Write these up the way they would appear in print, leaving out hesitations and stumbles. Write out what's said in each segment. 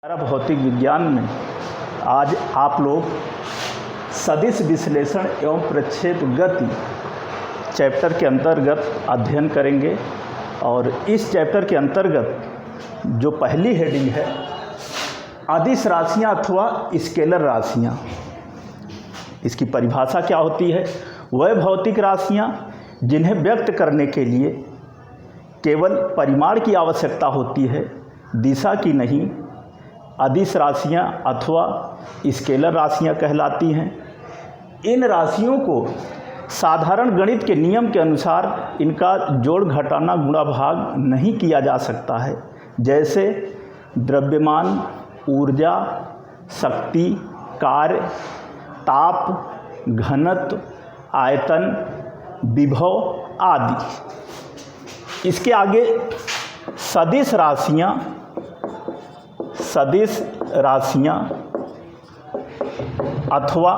भौतिक विज्ञान में आज आप लोग सदिश विश्लेषण एवं प्रक्षेप गति चैप्टर के अंतर्गत अध्ययन करेंगे। और इस चैप्टर के अंतर्गत जो पहली हेडिंग है अदिश राशियाँ अथवा स्केलर राशियाँ, इसकी परिभाषा क्या होती है। वह भौतिक राशियाँ जिन्हें व्यक्त करने के लिए केवल परिमाण की आवश्यकता होती है, दिशा की नहीं, अदिश राशियाँ अथवा स्केलर राशियाँ कहलाती हैं। इन राशियों को साधारण गणित के नियम के अनुसार इनका जोड़ घटाना गुणा भाग नहीं किया जा सकता है, जैसे द्रव्यमान, ऊर्जा, शक्ति, कार्य, ताप, घनत्व, आयतन, विभव आदि। इसके आगे सदिश राशियाँ अथवा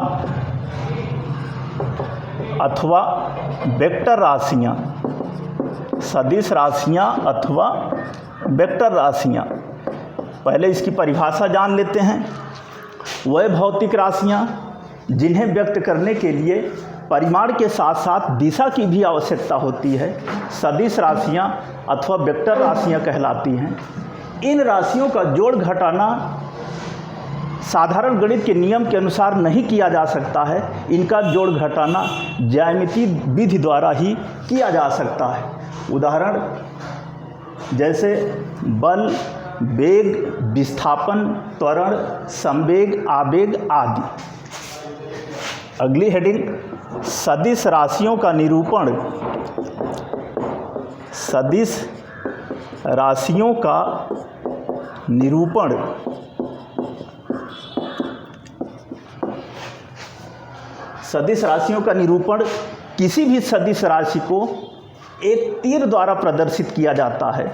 वेक्टर राशियाँ, सदिश राशियाँ अथवा वेक्टर राशियाँ। पहले इसकी परिभाषा जान लेते हैं। वह भौतिक राशियाँ जिन्हें व्यक्त करने के लिए परिमाण के साथ साथ दिशा की भी आवश्यकता होती है, सदिश राशियाँ अथवा वेक्टर राशियाँ कहलाती हैं। इन राशियों का जोड़ घटाना साधारण गणित के नियम के अनुसार नहीं किया जा सकता है। इनका जोड़ घटाना ज्यामितीय विधि द्वारा ही किया जा सकता है। उदाहरण जैसे बल, वेग, विस्थापन, त्वरण, संवेग, आवेग आदि। अगली हेडिंग सदिश राशियों का निरूपण। सदिश राशियों का निरूपण सदिश राशियों का निरूपण किसी भी सदिश राशि को एक तीर द्वारा प्रदर्शित किया जाता है।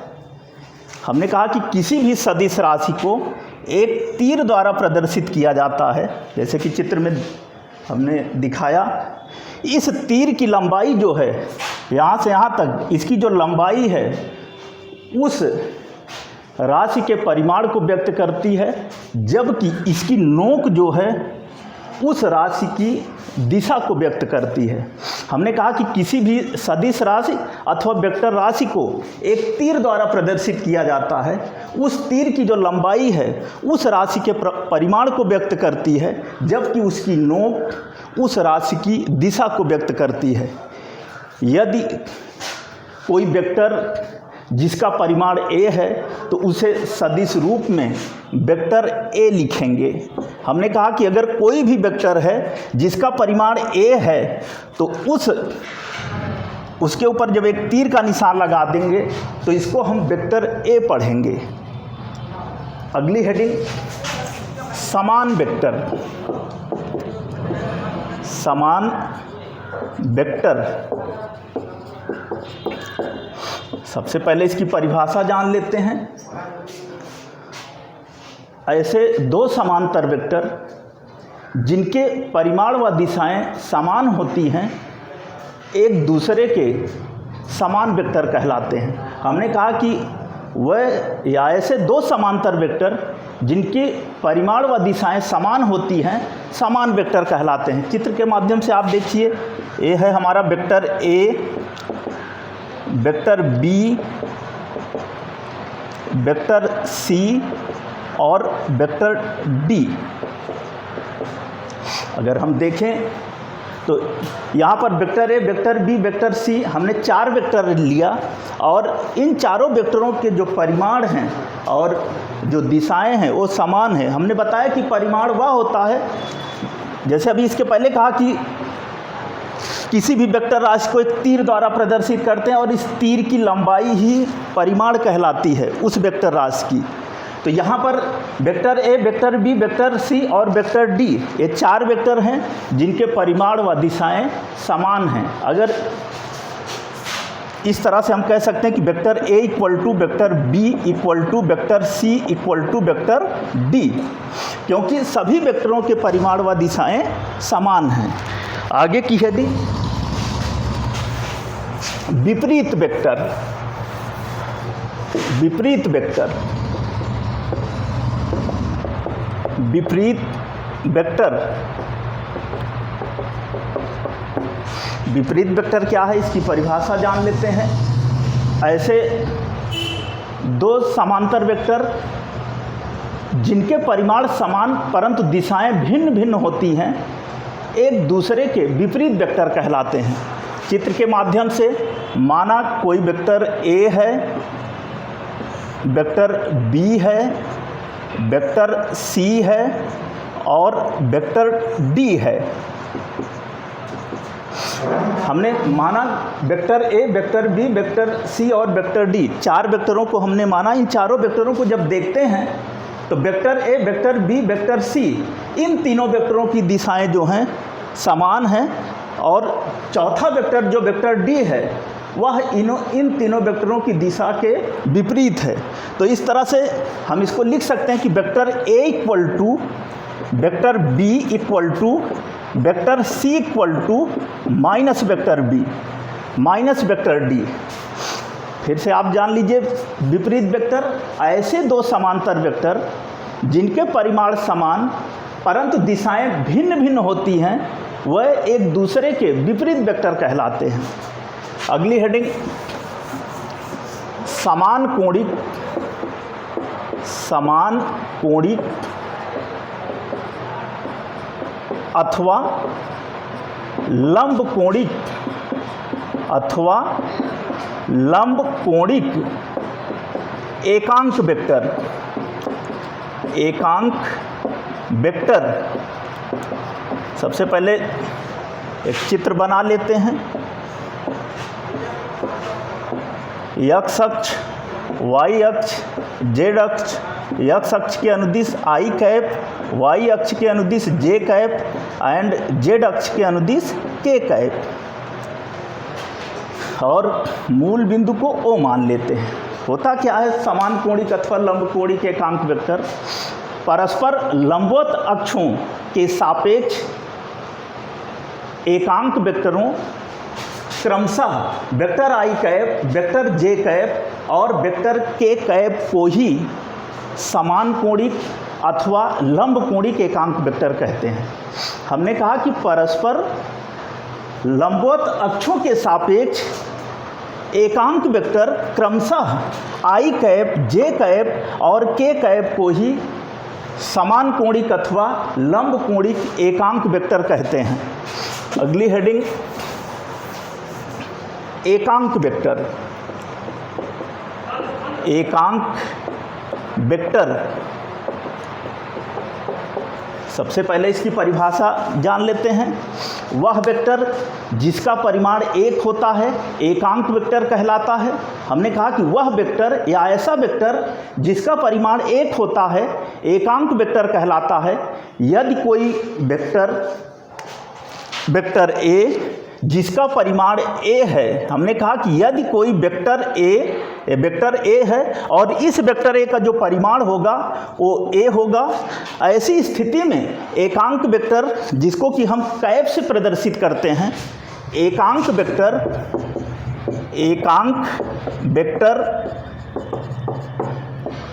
हमने कहा कि किसी भी सदिश राशि को एक तीर द्वारा प्रदर्शित किया जाता है, जैसे कि चित्र में हमने दिखाया। इस तीर की लंबाई जो है यहाँ से यहाँ तक, इसकी जो लंबाई है उस राशि के परिमाण को व्यक्त करती है, जबकि इसकी नोक जो है उस राशि की दिशा को व्यक्त करती है। हमने कहा कि किसी भी सदिश राशि अथवा वेक्टर राशि को एक तीर द्वारा प्रदर्शित किया जाता है। उस तीर की जो लंबाई है उस राशि के परिमाण को व्यक्त करती है, जबकि उसकी नोक उस राशि की दिशा को व्यक्त करती है। यदि कोई वेक्टर जिसका परिमाण a है तो उसे सदिश रूप में वेक्टर a लिखेंगे। हमने कहा कि अगर कोई भी वेक्टर है जिसका परिमाण a है तो उसके ऊपर जब एक तीर का निशान लगा देंगे तो इसको हम वेक्टर a पढ़ेंगे। अगली हेडिंग समान वेक्टर। समान वेक्टर, सबसे पहले इसकी परिभाषा जान लेते हैं। ऐसे दो समांतर वेक्टर जिनके परिमाण व दिशाएं समान होती हैं एक दूसरे के समान वेक्टर कहलाते हैं। हमने कहा कि वह या ऐसे दो समांतर वेक्टर जिनके परिमाण व दिशाएं समान होती हैं समान वेक्टर कहलाते हैं। चित्र के माध्यम से आप देखिए, ये है हमारा vector a, vector b, vector c और वेक्टर d। अगर हम देखें तो यहाँ पर vector a, vector b, vector c, हमने चार वेक्टर लिया और इन चारों वेक्टरों के जो परिमाण हैं और जो दिशाएं हैं वो समान हैं। हमने बताया कि परिमाण वह होता है, जैसे अभी इसके पहले कहा कि किसी भी वेक्टर राशि को एक तीर द्वारा प्रदर्शित करते हैं और इस तीर की लंबाई ही परिमाण कहलाती है उस वेक्टर राशि की। तो यहाँ पर vector a, vector b, vector c और वेक्टर d, ये चार वेक्टर हैं जिनके परिमाण व दिशाएं समान हैं। अगर इस तरह से हम कह सकते हैं कि vector a equal to vector b equal to vector c equal to vector d, क्योंकि सभी वेक्टरों के परिमाण व दिशाएं समान हैं। आगे की हेडिंग विपरीत वेक्टर। विपरीत वेक्टर विपरीत वेक्टर, विपरीत वेक्टर क्या है इसकी परिभाषा जान लेते हैं। ऐसे दो समांतर वेक्टर जिनके परिमाण समान परंतु दिशाएं भिन्न भिन्न होती हैं एक दूसरे के विपरीत वेक्टर कहलाते हैं। चित्र के माध्यम से माना कोई वेक्टर ए है, वेक्टर बी है, वेक्टर सी है और वेक्टर डी है। हमने माना vector A, vector B, vector C और वेक्टर डी, चार वेक्टरों को हमने माना। इन चारों वेक्टरों को जब देखते हैं तो vector A, vector B, vector C, इन तीनों वेक्टरों की दिशाएं जो हैं समान हैं और चौथा वेक्टर जो वेक्टर डी है वह इन तीनों वेक्टरों की दिशा के विपरीत है। तो इस तरह से हम इसको लिख सकते हैं कि vector A equal to vector B equal to vector C equal to minus vector B minus vector D. फिर से आप जान लीजिए, विपरीत वेक्टर ऐसे दो समांतर वेक्टर जिनके परिमाण समान परंतु दिशाएं भिन्न भिन्न होती हैं वह एक दूसरे के विपरीत वेक्टर कहलाते हैं। अगली हेडिंग, समान कोणिक अथवा लंब कोणिक एकांक वेक्टर। सबसे पहले एक चित्र बना लेते हैं। एक्स अक्ष, वाई अक्ष, जेड अक्ष, एक्स अक्ष के अनुदिश आई कैप, वाई अक्ष के अनुदिश जे कैप एंड जेड अक्ष के अनुदिश के कैप, और मूल बिंदु को ओ मान लेते हैं। होता क्या है, समान कोणिक अथवा लंब कोणिक एकांक वेक्टर परस्पर लंबवत अक्षों के सापेक्ष एकांक वेक्टरों क्रमशः वेक्टर आई कैप, वेक्टर जे कैप और वेक्टर के कैप को ही समान कोणिक अथवा लंब कोणिक एकांक वेक्टर कहते हैं। हमने कहा कि परस्पर लंबवत अक्षों के सापेक्ष एकांक वेक्टर क्रमशः आई कैप, जे कैप और के कैप को ही समान कोणिक अथवा लंब कोणिक एकांक वेक्टर कहते हैं। अगली हेडिंग, एकांक वेक्टर। सबसे पहले इसकी परिभाषा जान लेते हैं। वह वेक्टर जिसका परिमाण एक होता है एकांक वेक्टर कहलाता है। हमने कहा कि वह वेक्टर या ऐसा वेक्टर जिसका परिमाण एक होता है एकांक वेक्टर कहलाता है। यदि कोई वेक्टर ए जिसका परिमाण ए है, हमने कहा कि यदि कोई वेक्टर ए है और इस वेक्टर ए का जो परिमाण होगा वो ए होगा, ऐसी स्थिति में एकांक वेक्टर जिसको कि हम कैप से प्रदर्शित करते हैं, एकांक vector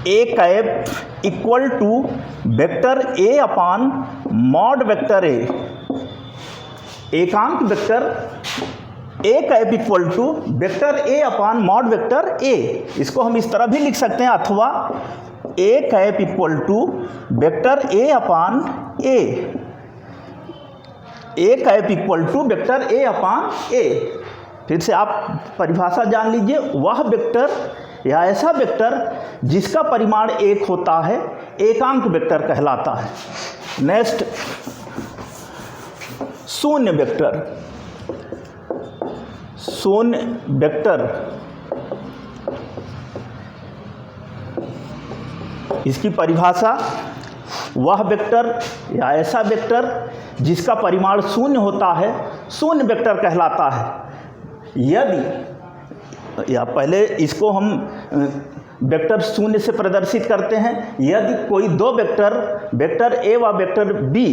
A cap equal to vector A upon mod vector A. एकांक vector A cap equal to vector A upon mod vector A. इसको हम इस तरह भी लिख सकते हैं, अथवा A cap equal to vector A upon A. A cap equal to vector A upon A. फिर से आप परिभाषा जान लीजिए, वह वेक्टर या ऐसा वेक्टर जिसका परिमाण एक होता है एकांक वेक्टर कहलाता है। नेक्स्ट, शून्य वेक्टर। इसकी परिभाषा, वह वेक्टर या ऐसा वेक्टर जिसका परिमाण शून्य होता है शून्य वेक्टर कहलाता है। यदि, या पहले इसको हम वेक्टर शून्य से प्रदर्शित करते हैं। यदि कोई दो वेक्टर ए व वेक्टर बी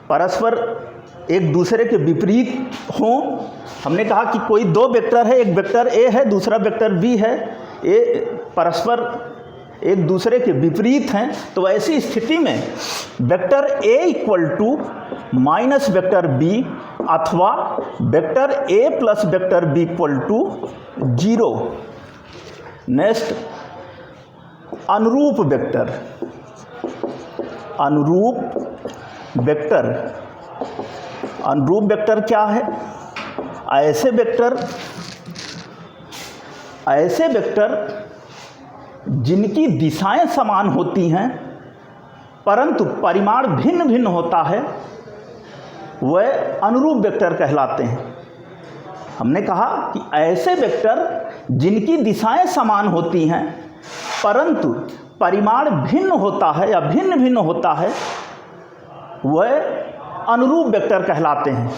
परस्पर एक दूसरे के विपरीत हों, हमने कहा कि कोई दो वेक्टर है, एक वेक्टर ए है दूसरा वेक्टर बी है, ये परस्पर एक दूसरे के विपरीत हैं, तो ऐसी स्थिति में vector a equal to minus vector b अथवा vector a plus vector b equal to 0। Next, अनुरूप वेक्टर। अनुरूप वेक्टर, अनुरूप वेक्टर क्या है? ऐसे वेक्टर जिनकी दिशाएं समान होती हैं परंतु परिमाण भिन्न भिन्न होता है, वह अनुरूप वेक्टर कहलाते हैं। हमने कहा कि ऐसे वेक्टर जिनकी दिशाएं समान होती हैं परंतु परिमाण भिन्न होता है या भिन्न भिन्न होता है, वह अनुरूप वेक्टर कहलाते हैं।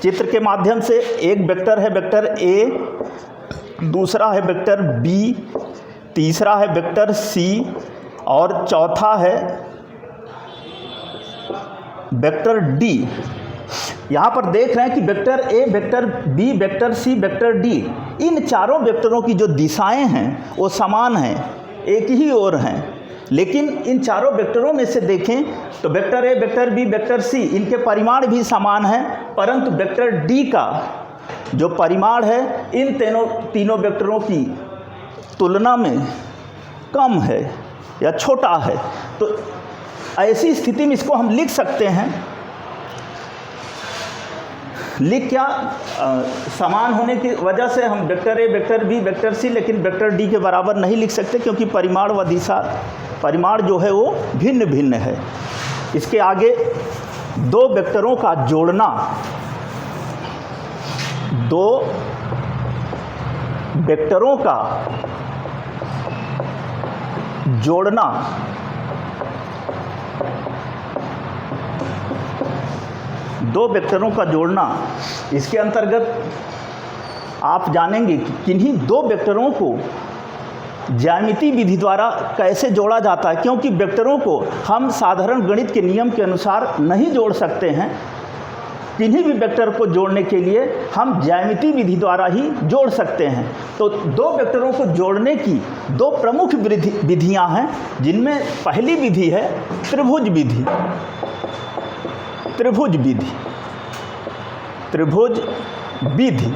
चित्र के माध्यम से एक वेक्टर है वेक्टर a, दूसरा है वेक्टर b, तीसरा है वेक्टर c और चौथा है वेक्टर d। यहाँ पर देख रहे हैं कि vector a, vector b, vector c, vector d, इन चारों वेक्टरों की जो दिशाएं हैं वो समान हैं, एक ही ओर हैं। लेकिन इन चारों वेक्टरों में से देखें तो vector a, vector b, vector c, इनके परिमाण भी समान हैं, परंतु वेक्टर d का जो परिमाण है इन तीनों वेक्टरों की तुलना में कम है या छोटा है। तो ऐसी स्थिति में इसको हम लिख सकते हैं, लिख क्या, समान होने की वजह से हम vector a, vector b, vector c लेकिन वेक्टर d के बराबर नहीं लिख सकते, क्योंकि परिमाण व दिशा, परिमाण जो है वो भिन्न भिन्न है। इसके आगे दो वेक्टरों का जोड़ना, दो वेक्टरों का जोड़ना दो वेक्टरों का जोड़ना, इसके अंतर्गत आप जानेंगे कि किन्हीं दो वेक्टरों को ज्यामितीय विधि द्वारा कैसे जोड़ा जाता है, क्योंकि वेक्टरों को हम साधारण गणित के नियम के अनुसार नहीं जोड़ सकते हैं। किन्हीं भी वेक्टर को जोड़ने के लिए हम ज्यामितीय विधि द्वारा ही जोड़ सकते हैं। तो दो वेक्टरों को जोड़ने की दो प्रमुख विधियां हैं, जिनमें पहली विधि है त्रिभुज विधि। त्रिभुज विधि, त्रिभुज विधि।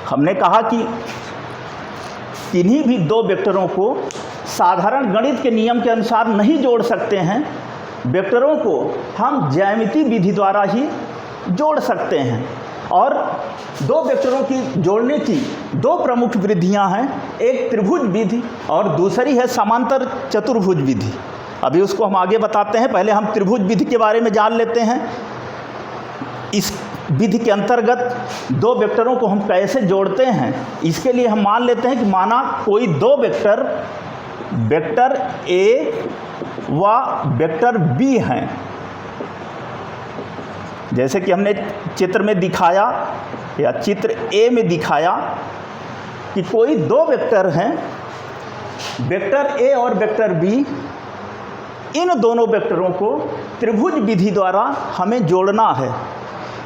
हमने कहा कि किन्हीं भी दो वेक्टरों को साधारण गणित के नियम के अनुसार नहीं जोड़ सकते हैं, वेक्टरों को हम ज्यामितीय विधि द्वारा ही जोड़ सकते हैं। और दो वेक्टरों की जोड़ने की दो प्रमुख विधियां हैं, एक त्रिभुज विधि और दूसरी है समांतर चतुर्भुज विधि। अभी उसको हम आगे बताते हैं, पहले हम त्रिभुज विधि के बारे में जान लेते हैं। इस विधि के अंतर्गत दो वेक्टरों को हम कैसे जोड़ते हैं, इसके लिए हम मान लेते हैं कि माना कोई दो वेक्टर, वेक्टर a व वेक्टर b हैं। जैसे कि हमने चित्र में दिखाया या चित्र a में दिखाया कि कोई दो वेक्टर हैं, वेक्टर a और वेक्टर b, इन दोनों वेक्टरों को त्रिभुज विधि द्वारा हमें जोड़ना है।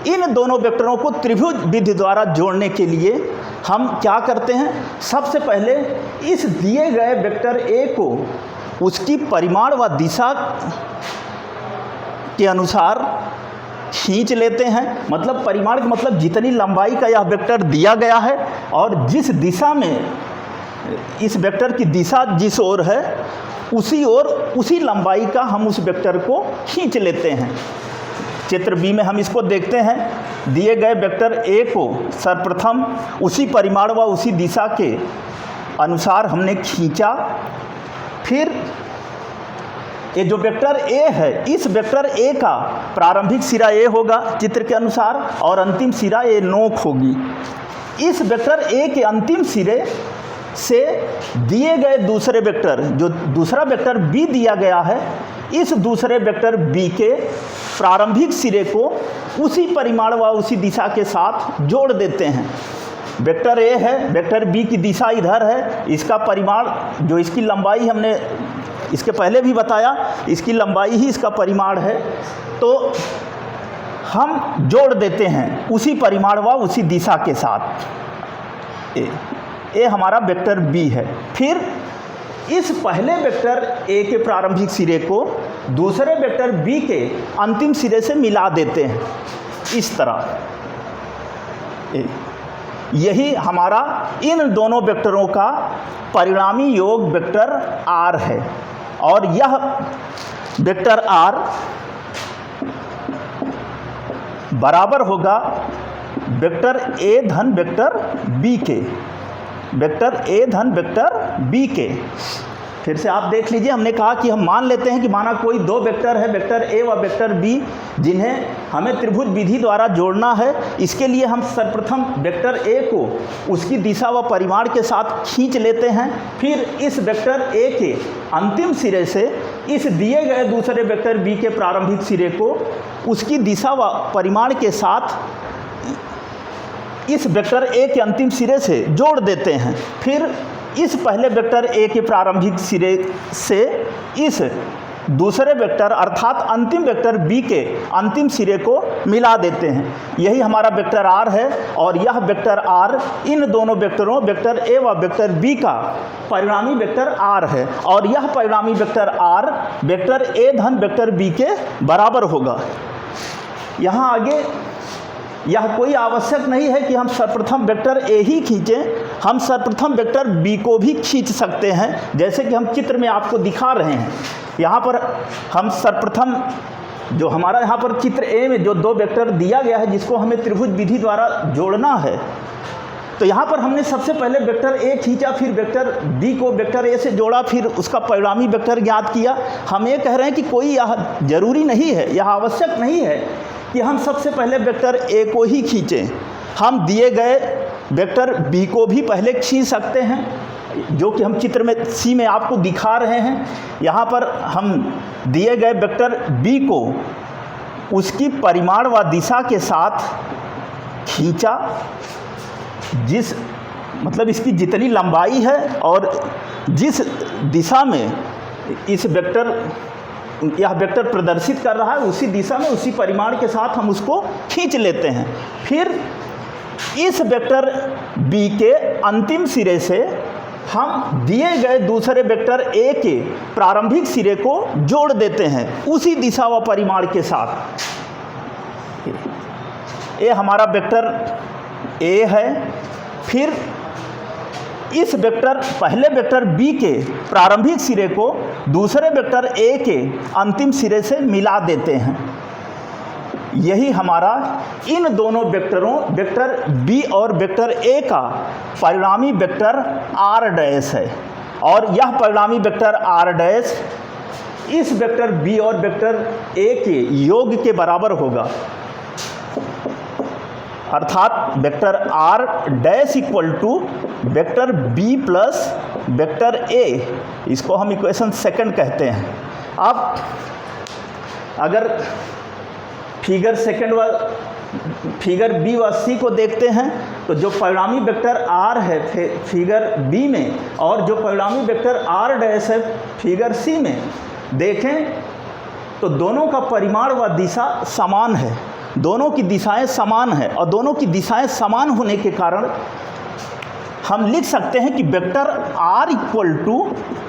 इन दोनों वेक्टरों को त्रिभुज विधि द्वारा जोड़ने के लिए हम क्या करते हैं, सबसे पहले इस दिए गए वेक्टर a को उसकी परिमाण व दिशा के अनुसार खींच लेते हैं। मतलब परिमाण का मतलब जितनी लंबाई का यह वेक्टर दिया गया है और जिस दिशा में इस वेक्टर की दिशा जिस ओर है उसी ओर उसी लंबाई का हम उस वेक्टर को खींच लेते हैं। चित्र बी में हम इसको देखते हैं। दिए गए वेक्टर a को सर्वप्रथम उसी परिमाण व उसी दिशा के अनुसार हमने खींचा। फिर ये जो वेक्टर a है, इस वेक्टर a का प्रारंभिक सिरा a होगा चित्र के अनुसार और अंतिम सिरा a नोक होगी। इस वेक्टर a के अंतिम सिरे से दिए गए दूसरे वेक्टर, जो दूसरा वेक्टर b दिया गया है, इस दूसरे वेक्टर b के प्रारंभिक सिरे को उसी परिमाण व उसी दिशा के साथ जोड़ देते हैं। वेक्टर a है, वेक्टर b की दिशा इधर है, इसका परिमाण जो इसकी लंबाई हमने इसके पहले भी बताया, इसकी लंबाई ही इसका परिमाण है, तो हम जोड़ देते हैं उसी परिमाण व उसी दिशा के साथ। ये हमारा वेक्टर बी है। फिर इस पहले वेक्टर ए के प्रारंभिक सिरे को दूसरे वेक्टर बी के अंतिम सिरे से मिला देते हैं इस तरह। यही हमारा इन दोनों वेक्टरों का परिणामी योग वेक्टर आर है। और यह वेक्टर आर बराबर होगा वेक्टर ए धन वेक्टर बी के, वेक्टर ए धन वेक्टर बी के। फिर से आप देख लीजिए, हमने कहा कि हम मान लेते हैं कि माना कोई दो वेक्टर है, वेक्टर ए व वेक्टर बी, जिन्हें हमें त्रिभुज विधि द्वारा जोड़ना है। इसके लिए हम सर्वप्रथम वेक्टर ए को उसकी दिशा व परिमाण के साथ खींच लेते हैं। फिर इस वेक्टर ए के अंतिम सिरे से इस दिए गए दूसरे वेक्टर बी के प्रारंभिक सिरे को उसकी दिशा व परिमाण के साथ इस वेक्टर ए के अंतिम सिरे से जोड़ देते हैं। फिर इस पहले वेक्टर ए के प्रारंभिक सिरे से इस दूसरे वेक्टर अर्थात अंतिम वेक्टर बी के अंतिम सिरे को मिला देते हैं। यही हमारा वेक्टर आर है। और यह वेक्टर आर इन दोनों वेक्टरों वेक्टर ए व वेक्टर बी का परिणामी वेक्टर आर है। और यह परिणामी वेक्टर आर वेक्टर ए धन वेक्टर बी के बराबर होगा। यहाँ आगे यह कोई आवश्यक नहीं है कि हम सर्वप्रथम वेक्टर ए ही खींचें, हम सर्वप्रथम वेक्टर बी को भी खींच सकते हैं, जैसे कि हम चित्र में आपको दिखा रहे हैं। यहाँ पर हम सर्वप्रथम जो हमारा यहाँ पर चित्र ए में जो दो वेक्टर दिया गया है जिसको हमें त्रिभुज विधि द्वारा जोड़ना है, तो यहाँ पर हमने सबसे पहले वेक्टर ए खींचा, फिर वेक्टर बी को वेक्टर ए से जोड़ा, फिर उसका परिणामी वेक्टर ज्ञात किया। हम ये कह रहे हैं कि कोई यह जरूरी नहीं है, यह आवश्यक नहीं है कि हम सबसे पहले वेक्टर ए को ही खींचें। हम दिए गए वेक्टर बी को भी पहले खींच सकते हैं, जो कि हम चित्र में सी में आपको दिखा रहे हैं। यहाँ पर हम दिए गए वेक्टर बी को उसकी परिमाण व दिशा के साथ खींचा, जिस मतलब इसकी जितनी लंबाई है और जिस दिशा में इस यह वेक्टर प्रदर्शित कर रहा है उसी दिशा में उसी परिमाण के साथ हम उसको खींच लेते हैं। फिर इस वेक्टर बी के अंतिम सिरे से हम दिए गए दूसरे वेक्टर ए के प्रारंभिक सिरे को जोड़ देते हैं उसी दिशा व परिमाण के साथ। ये हमारा वेक्टर ए है। फिर इस वेक्टर पहले वेक्टर बी के प्रारंभिक सिरे को दूसरे वेक्टर ए के अंतिम सिरे से मिला देते हैं। यही हमारा इन दोनों वेक्टरों वेक्टर बी और वेक्टर ए का परिणामी वेक्टर आर डैश है। और यह परिणामी वेक्टर आर डैश इस वेक्टर बी और वेक्टर ए के योग के बराबर होगा, अर्थात vector R dash equal to vector B plus vector A. इसको हम इक्वेशन सेकंड कहते हैं। अब अगर फिगर सेकंड व फिगर बी व सी को देखते हैं तो जो परिणामी वेक्टर आर है फिगर बी में और जो परिणामी वेक्टर आर डैश है फिगर सी में, देखें तो दोनों का परिमाण व दिशा समान है, दोनों की दिशाएं समान हैं। और दोनों की दिशाएं समान होने के कारण हम लिख सकते हैं कि vector R equal to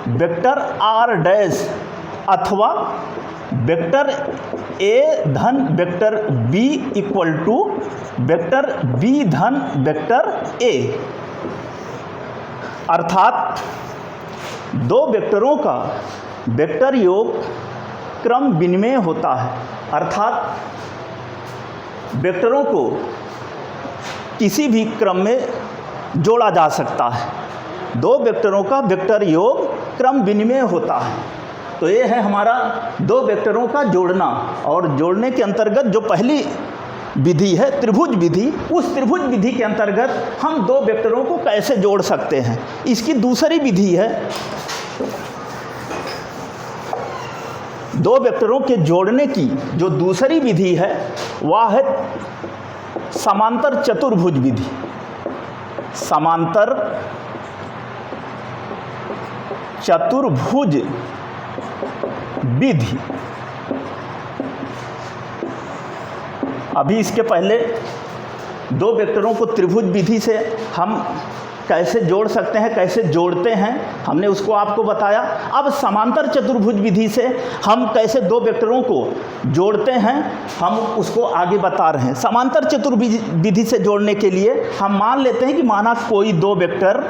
vector R dash अथवा वेक्टर ए धन vector B equal to vector B धन वेक्टर ए। अर्थात दो वेक्टरों का वेक्टर योग क्रम विनिमय होता है, अर्थात वेक्टरों को किसी भी क्रम में जोड़ा जा सकता है। दो वेक्टरों का वेक्टर योग क्रम विनिमय होता है। तो ये है हमारा दो वेक्टरों का जोड़ना। और जोड़ने के अंतर्गत जो पहली विधि है त्रिभुज विधि, उस त्रिभुज विधि के अंतर्गत हम दो वेक्टरों को कैसे जोड़ सकते हैं, इसकी दूसरी विधि है। दो वेक्टरों के जोड़ने की जो दूसरी विधि है वह है समांतर चतुर्भुज विधि। समांतर चतुर्भुज विधि। अभी इसके पहले दो वेक्टरों को त्रिभुज विधि से हम कैसे जोड़ सकते हैं, कैसे जोड़ते हैं, हमने उसको आपको बताया। अब समांतर चतुर्भुज विधि से हम कैसे दो वेक्टरों को जोड़ते हैं, हम उसको आगे बता रहे हैं। समांतर चतुर्भुज विधि से जोड़ने के लिए हम मान लेते हैं कि माना कोई दो वेक्टर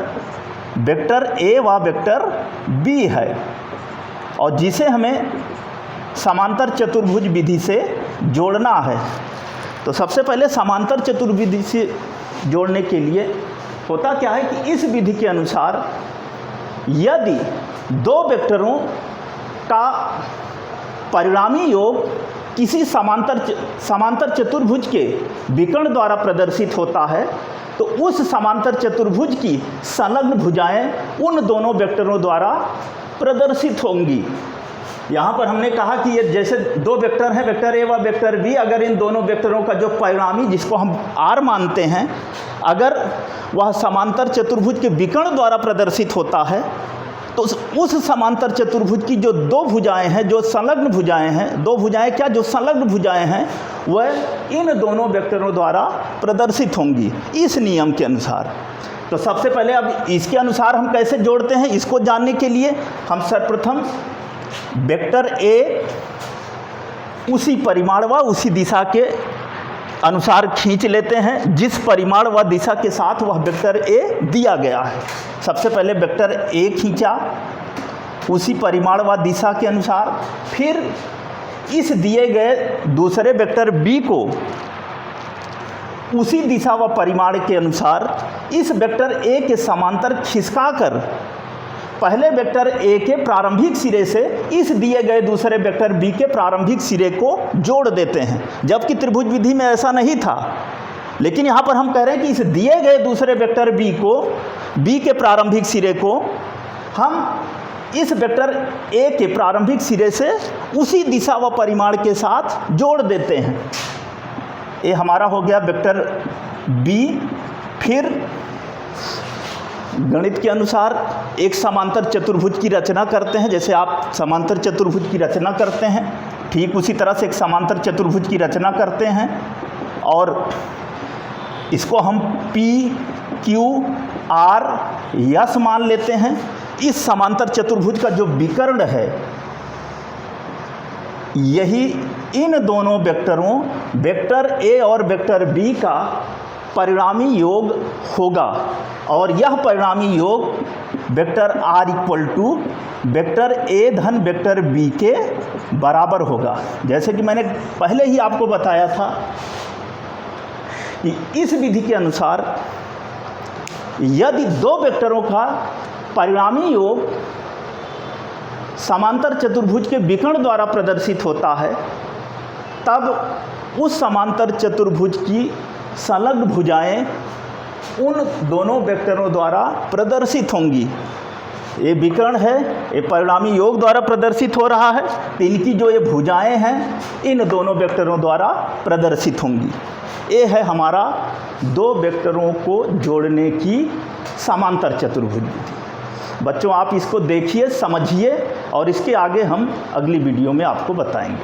ए व वेक्टर बी है, और जिसे हमें समांतर चतुर्भुज विधि से जोड़ना है। तो सबसे पहले समांतर चतुर्भुज विधि से जोड़ने के लिए होता क्या है कि इस विधि के अनुसार यदि दो वेक्टरों का परिणामी योग किसी समांतर चतुर्भुज के विकर्ण द्वारा प्रदर्शित होता है, तो उस समांतर चतुर्भुज की संलग्न भुजाएं उन दोनों वेक्टरों द्वारा प्रदर्शित होंगी। यहाँ पर हमने कहा कि ये जैसे दो वेक्टर हैं, वेक्टर ए व वेक्टर बी, अगर इन दोनों वेक्टरों का जो परिणामी जिसको हम आर मानते हैं, अगर वह समांतर चतुर्भुज के विकर्ण द्वारा प्रदर्शित होता है, तो उस समांतर चतुर्भुज की जो दो भुजाएं हैं, जो संलग्न भुजाएं हैं, दो भुजाएं क्या, जो संलग्न भुजाएं हैं, वह इन दोनों वेक्टरों द्वारा प्रदर्शित होंगी इस नियम के अनुसार। तो सबसे पहले अब इसके अनुसार हम कैसे जोड़ते हैं, इसको जानने के लिए हम सर्वप्रथम वेक्टर ए उसी परिमाण व उसी दिशा के अनुसार खींच लेते हैं जिस परिमाण व दिशा के साथ वह वेक्टर ए दिया गया है। सबसे पहले वेक्टर ए खींचा उसी परिमाण व दिशा के अनुसार, फिर इस दिए गए दूसरे वेक्टर बी को उसी दिशा व परिमाण के अनुसार इस वेक्टर ए के समांतर खिसकाकर पहले वेक्टर ए के प्रारंभिक सिरे से इस दिए गए दूसरे वेक्टर बी के प्रारंभिक सिरे को जोड़ देते हैं। जबकि त्रिभुज विधि में ऐसा नहीं था, लेकिन यहाँ पर हम कह रहे हैं कि इस दिए गए दूसरे वेक्टर बी के प्रारंभिक सिरे को हम इस वेक्टर ए के प्रारंभिक सिरे से उसी दिशा व परिमाण के साथ जोड़ देते हैं। ये हमारा हो गया वेक्टर बी। फिर गणित के अनुसार एक समांतर चतुर्भुज की रचना करते हैं। जैसे आप समांतर चतुर्भुज की रचना करते हैं, ठीक उसी तरह से एक समांतर चतुर्भुज की रचना करते हैं, और इसको हम P, Q, R, S मान लेते हैं। इस समांतर चतुर्भुज का जो विकर्ण है, यही इन दोनों वेक्टरों वेक्टर ए और वेक्टर बी का परिणामी योग होगा, और यह परिणामी योग vector R equal to vector A धन वेक्टर बी के बराबर होगा। जैसे कि मैंने पहले ही आपको बताया था कि इस विधि के अनुसार यदि दो वेक्टरों का परिणामी योग समांतर चतुर्भुज के विकर्ण द्वारा प्रदर्शित होता है, तब उस समांतर चतुर्भुज की संलग्न भुजाएं उन दोनों वेक्टरों द्वारा प्रदर्शित होंगी। ये विकर्ण है, ये परिणामी योग द्वारा प्रदर्शित हो रहा है, तो इनकी जो ये भुजाएं हैं इन दोनों वेक्टरों द्वारा प्रदर्शित होंगी। ये है हमारा दो वेक्टरों को जोड़ने की समांतर चतुर्भुज विधि। बच्चों, आप इसको देखिए, समझिए, और इसके आगे हम अगली वीडियो में आपको बताएंगे।